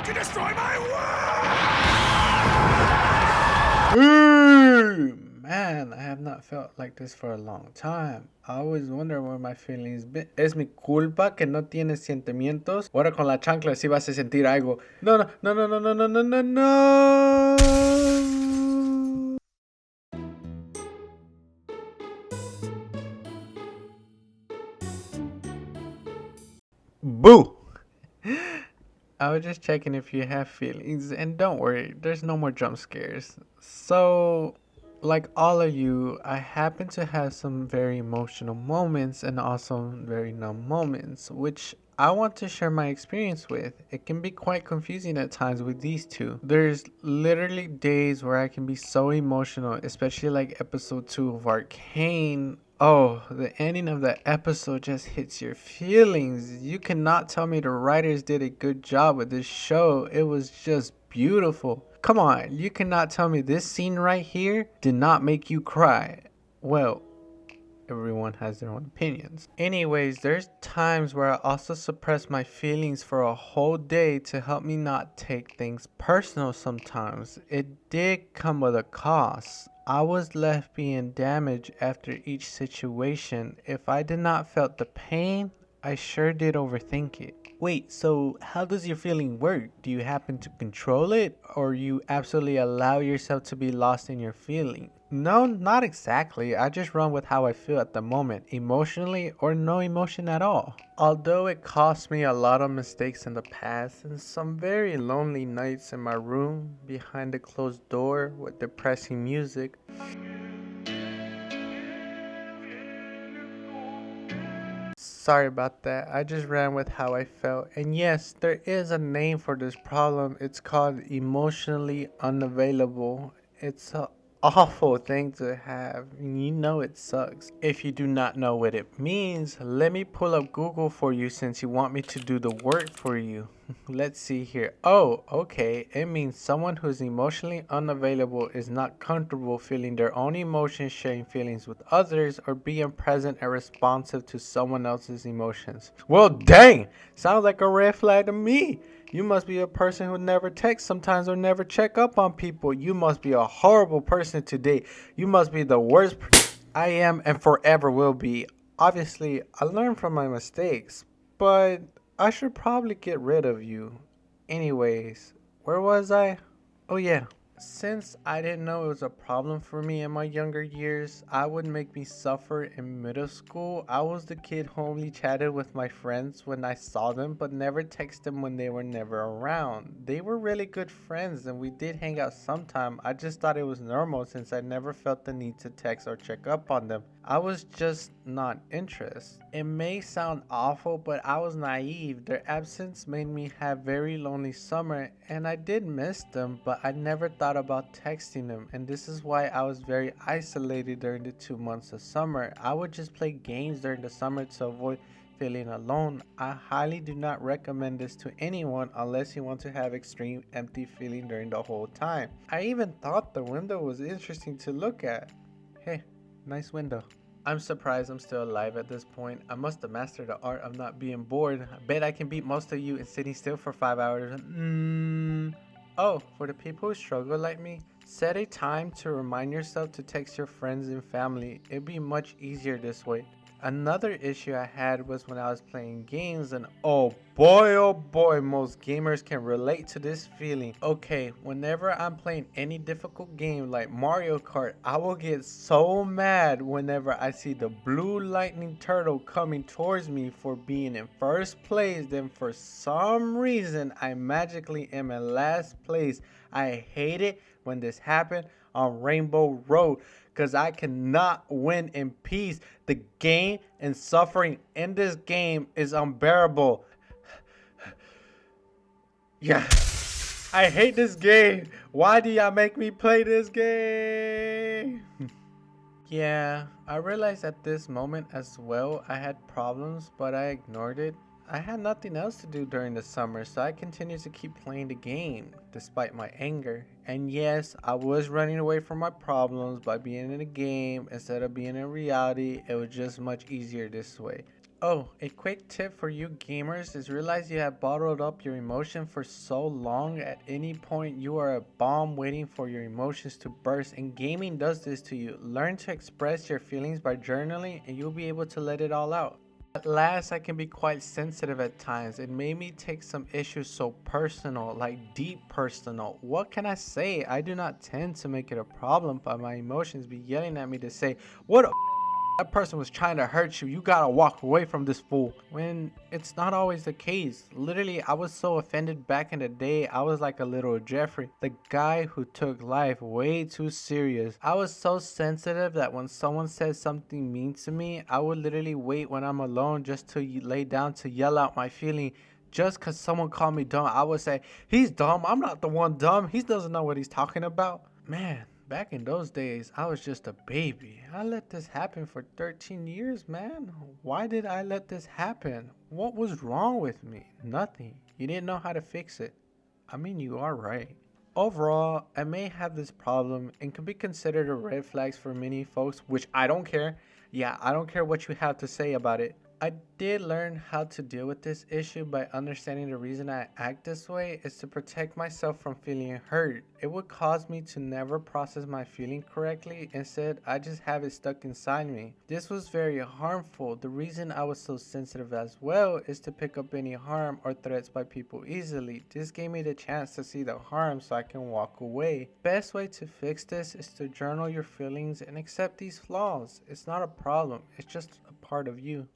to destroy my Man, I have not felt like this for a long time. I always wonder where my feelings been. Es mi culpa que no tienes sentimientos. Ahora con la chancla sí vas a sentir algo. No, no, no, no, no, no, no, no, no, no. Boo! I was just checking if you have feelings, and don't worry, there's no more jump scares. So, like all of you, I happen to have some very emotional moments and also very numb moments, which I want to share my experience with. It can be quite confusing at times with these two. There's literally days where I can be so emotional, especially like episode 2 of Arcane. Oh, the ending of that episode just hits your feelings. You cannot tell me the writers did a good job with this show. It was just beautiful. Come on, you cannot tell me this scene right here did not make you cry. Well, everyone has their own opinions. Anyways, there's times where I also suppress my feelings for a whole day to help me not take things personal sometimes. It did come with a cost. I was left being damaged after each situation. If I did not felt the pain, I sure did overthink it. Wait, so how does your feeling work? Do you happen to control it, or you absolutely allow yourself to be lost in your feeling? No, not exactly. I just run with how I feel at the moment, emotionally or no emotion at all. Although it cost me a lot of mistakes in the past and some very lonely nights in my room behind a closed door with depressing music, sorry about that. I just ran with how I felt. And yes, there is a name for this problem. It's called emotionally unavailable. It's a awful thing to have. You know it sucks. If you do not know what it means, let me pull up Google for you since you want me to do the work for you. Let's see here. Oh, okay. It means someone who's emotionally unavailable is not comfortable feeling their own emotions, sharing feelings with others, or being present and responsive to someone else's emotions. Well, dang! Sounds like a red flag to me. You must be a person who never texts sometimes or never check up on people. You must be a horrible person to date. You must be the worst. I am and forever will be. Obviously, I learned from my mistakes, but I should probably get rid of you. Anyways, where was I? Oh, yeah. Since I didn't know it was a problem for me in my younger years, I would make me suffer in middle school. I was the kid who only chatted with my friends when I saw them, but never texted them when they were never around. They were really good friends and we did hang out sometime. I just thought it was normal since I never felt the need to text or check up on them. I was just not interested. It may sound awful, but I was naive. Their absence made me have very lonely summer and I did miss them, but I never thought about texting them, and this is why I was very isolated during the 2 months of summer. I would just play games during the summer to avoid feeling alone. I highly do not recommend this to anyone unless you want to have extreme empty feeling during the whole time. I even thought the window was interesting to look at. Hey, nice window. I'm surprised I'm still alive at this point. I must have mastered the art of not being bored. I bet I can beat most of you in sitting still for 5 hours. Oh, for the people who struggle like me, set a time to remind yourself to text your friends and family. It'd be much easier this way. Another issue I had was when I was playing games, and oh boy, most gamers can relate to this feeling. Okay, whenever I'm playing any difficult game like Mario Kart, I will get so mad whenever I see the blue lightning turtle coming towards me for being in first place, then for some reason I magically am in last place. I hate it when this happened on Rainbow Road because I cannot win in peace. The game and suffering in this game is unbearable. Yeah, I hate this game. Why do y'all make me play this game? Yeah, I realized at this moment as well I had problems, but I ignored it. I had nothing else to do during the summer, so I continued to keep playing the game despite my anger. And yes, I was running away from my problems by being in a game instead of being in reality. It was just much easier this way. Oh, a quick tip for you gamers is realize you have bottled up your emotion for so long. At any point, you are a bomb waiting for your emotions to burst, and gaming does this to you. Learn to express your feelings by journaling, and you'll be able to let it all out. At last, I can be quite sensitive at times. It made me take some issues so personal, like deep personal. What can I say? I do not tend to make it a problem, but my emotions be yelling at me to say, "What a that person was trying to hurt you. You gotta walk away from this fool." When it's not always the case. Literally, I was so offended back in the day. I was like a little Jeffrey, the guy who took life way too serious. I was so sensitive that when someone said something mean to me, I would literally wait when I'm alone just to lay down to yell out my feeling. Just because someone called me dumb, I would say, "He's dumb. I'm not the one dumb. He doesn't know what he's talking about." Man, back in those days, I was just a baby. I let this happen for 13 years, man. Why did I let this happen? What was wrong with me? Nothing. You didn't know how to fix it. I mean, you are right. Overall, I may have this problem and can be considered a red flags for many folks, which I don't care. Yeah, I don't care what you have to say about it. I did learn how to deal with this issue by understanding the reason I act this way is to protect myself from feeling hurt. It would cause me to never process my feeling correctly. Instead, I just have it stuck inside me. This was very harmful. The reason I was so sensitive as well is to pick up any harm or threats by people easily. This gave me the chance to see the harm so I can walk away. Best way to fix this is to journal your feelings and accept these flaws. It's not a problem, it's just a part of you.